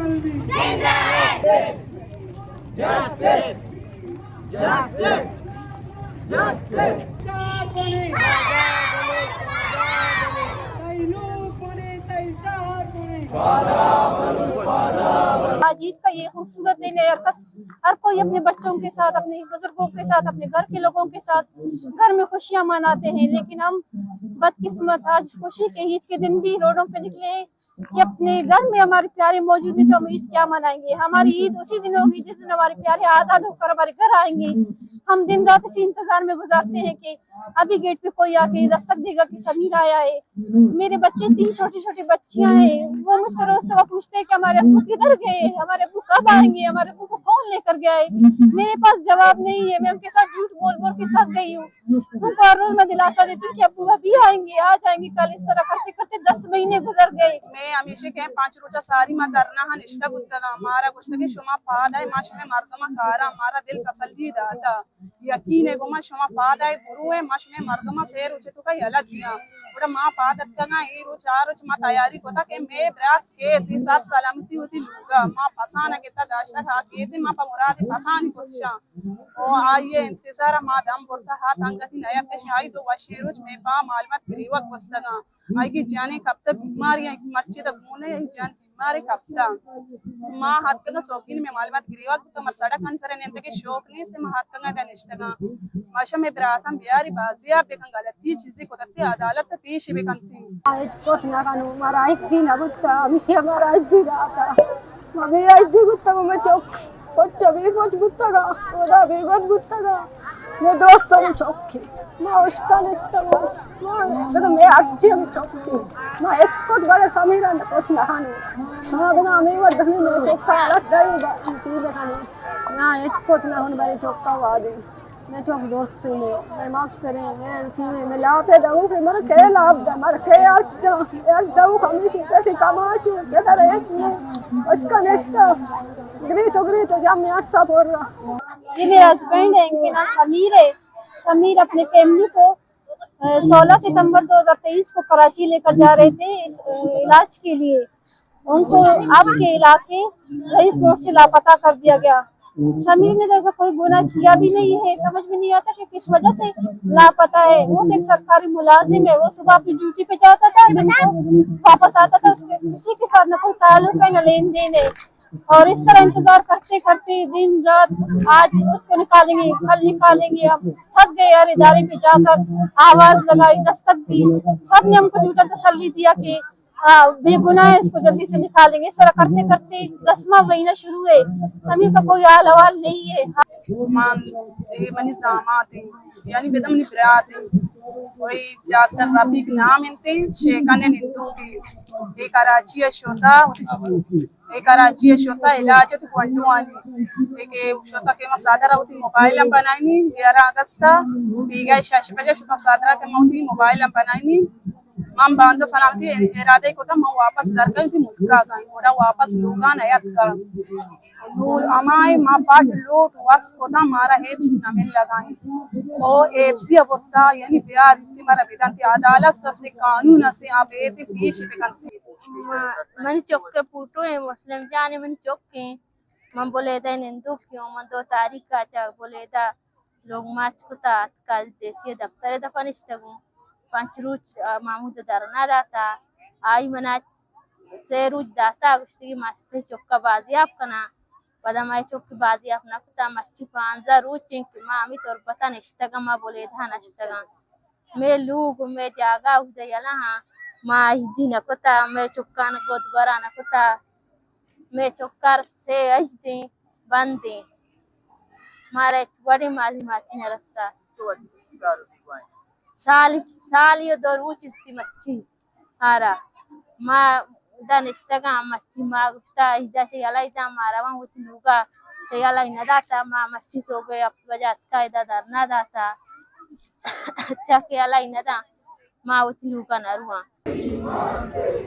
कलवी Justice! Justice! Justice! शाहपणे तै लोकपणे तै शाहपणे। आज ईद का ये खूबसूरत दिन है। हर कोई अपने बच्चों के साथ, अपने बुजुर्गों के साथ, अपने घर के लोगों के साथ घर में खुशियां मनाते हैं, लेकिन हम बदकिस्मत आज खुशी के ईद के दिन भी रोडों पे निकले हैं कि अपने घर में हमारे प्यारे मौजूद है तो हम ईद क्या मनाएंगे। हमारी ईद उसी दिन होगी जिस दिन हमारे प्यारे आजाद होकर हमारे घर आएंगे। हम दिन रात इसी इंतजार में गुजारते हैं कि अभी गेट पे कोई आके दस्तक देगा कि समीर आया है। मेरे बच्चे 3 छोटी छोटी बच्चियां हैं, वो मुझसे रोज सुबह पूछते हैं कि हमारे अब्बू किधर गए, हमारे अब्बू कब आएंगे, हमारे अब्बू को कौन लेकर गया है। मेरे पास जवाब नहीं है। मैं उनके साथ झूठ बोल बोल के थक गई हूँ। उनको हर रोज मैं दिलासा देती हूँ कि अब्बू अभी आएंगे, आज आएंगे कल। इस तरह करते करते 10 महीने गुजर गए। मैं हमेशा कह 5 रोजा सारी मा दरना हा निष्ठा बुद्धना मारा गुश्तगी शुमा पाद है माश में मर्दमा खारा हमारा दिल तसल्ली दाता यकीन है गोमा शुमा पाद है बुरु है माश में मर्दमा शेर उचे तो का हलत दिया उड़ा मां पाद अत्तगा ए रो 4 रोज मा तैयारी कोता के मैं ब्रात के दी सार सलामती होती लूगा मां फसाना के ता दाशना खा के दी मां मुराद फसानी कोशा ओ आइए इंतजार मा दम बोलता हाथ अंगति नया के शाही तो वशीरोज में पा मालूमात गिरीवक वस्तगा आएगी जाने कब तक बीमारियां मस्जिद गुने जान बीमारी कब तक मां हाथ का शौकीन में मालूमात गिरीवा तो मर सड़क अंसर ने के शौक नहीं से हाथ का दनिश्तगा माशा में बरातम बियारी बाजिया पे गलती चीजें को तत्ते अदालत पेश बेकंती आज कोट ना कानू मारा एक दिन अबुता अमिशे मारा आज दिन आता मम्मी आज दिन गुत्ता में चौक कोच भी कोच गुत्ता का ओरा भी कोच गुत्ता का मैं दोस्तों में चौकी मैं उसका निस्ता मैं मैं आज हम चौकी मैं एक कोट बड़े समीरा ने कोच ना खाने मैं बना मैं वो दखनी में चौका अलग जाएगा चीज खाने मैं एक कोट ना होने बड़े चौका वादे मैं चौक दोस्त से मैं माफ करें मैं चीज़ में ला पे दऊँ फिर मर के लाभ द मर के आज दऊँ हमेशा कैसे कमाश कैसा रहे चीज़ उसका निश्ता ग्री तो जब मैं आज सब हो रहा। ये मेरा हस्बैंड है, इनके नाम समीर है। समीर अपने फैमिली को 16 सितंबर 2023 को कराची लेकर जा रहे थे इस इलाज के लिए। उनको आपके इलाके रईस रोड से लापता कर दिया गया। समीर ने जैसा कोई गुनाह किया भी नहीं है, समझ में नहीं आता कि किस वजह से लापता है। वो एक सरकारी मुलाजिम है, वो सुबह अपनी ड्यूटी पे जाता था, दिन को वापस आता था। उसके किसी के साथ न कोई ताल्लुक है न लेन देन है। और इस तरह इंतजार करते करते दिन रात आज उसको निकालेंगे कल निकालेंगे। हम थक गए यार, इदारे पे जाकर आवाज लगाई, दस्तक दी, सबने हमको झूठा तसल्ली दिया कि बेगुनाह है, इसको जल्दी से निकालेंगे। इस तरह करते करते 10वां महीना शुरू है, समीर का कोई हाल हवाल नहीं है। मनी जामात यानी बेदम निफरात कोई जाकर रबीक नाम इंते शेखाने निंदू की एक कराची शोता इलाज तो क्वांटू आनी एक शोता के मसादरा होती मोबाइल बनाईनी 11 अगस्त बीगा शाशी बजे शोता मसादरा के मोती मोबाइल बनाईनी मां बांधा सलामती इरादे को तो मैं वापस दरगाह की मुल्का गई थोड़ा वापस लोगा नयत का नूर अमाय मां पाट लोट वास को तो मारा है नमिल लगाई ओ एफसी अबता यानी प्यार इतनी मारा बेदांती अदालत से कानून से आप एते पेश बेकंती मन चौक के पुटो है मुस्लिम जाने मन चौक के मन बोले था निंदू क्यों मन 2 तारीख का चा बोले था लोग मार्च को था कल देसी दफ्तर दफा निश्तगू 5 रोज मामूद धरना दाता आई मना से रोज दाता गुश्ती मास्टर चौक बाजी आप कना पदमाई चौक की बाजी आप ना पता मच्छी 5 रोज चिंक मामी तोर पता निश्तगा मा बोले था नश्तगा मैं लोग मैं जागा उदय यला हां मां इस दिन पता मैं चौका न गोद गरा न पता मैं चौकार से इस दिन बंदे मारे बड़ी मालूमात न रास्ता साल ये दरूच इतनी मच्छी हारा मां दनिश्तगा मच्छी मां गुस्ता इधर से यला इधर मारा वहां उतनी लूगा तो यला इन दाता मां मच्छी सो गए अब वजह का इधर धरना दाता अच्छा के यला इन दा मां उतनी लूगा न रुआ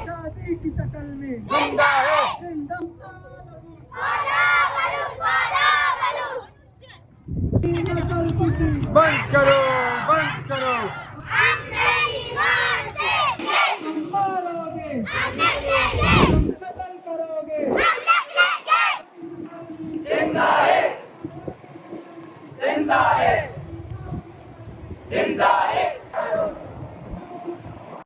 कराची की शक्ल में जिंदा है बंद करो हम नहीं मारते, तुम मारोगे, तुम कत्ल करोगे, जिंदा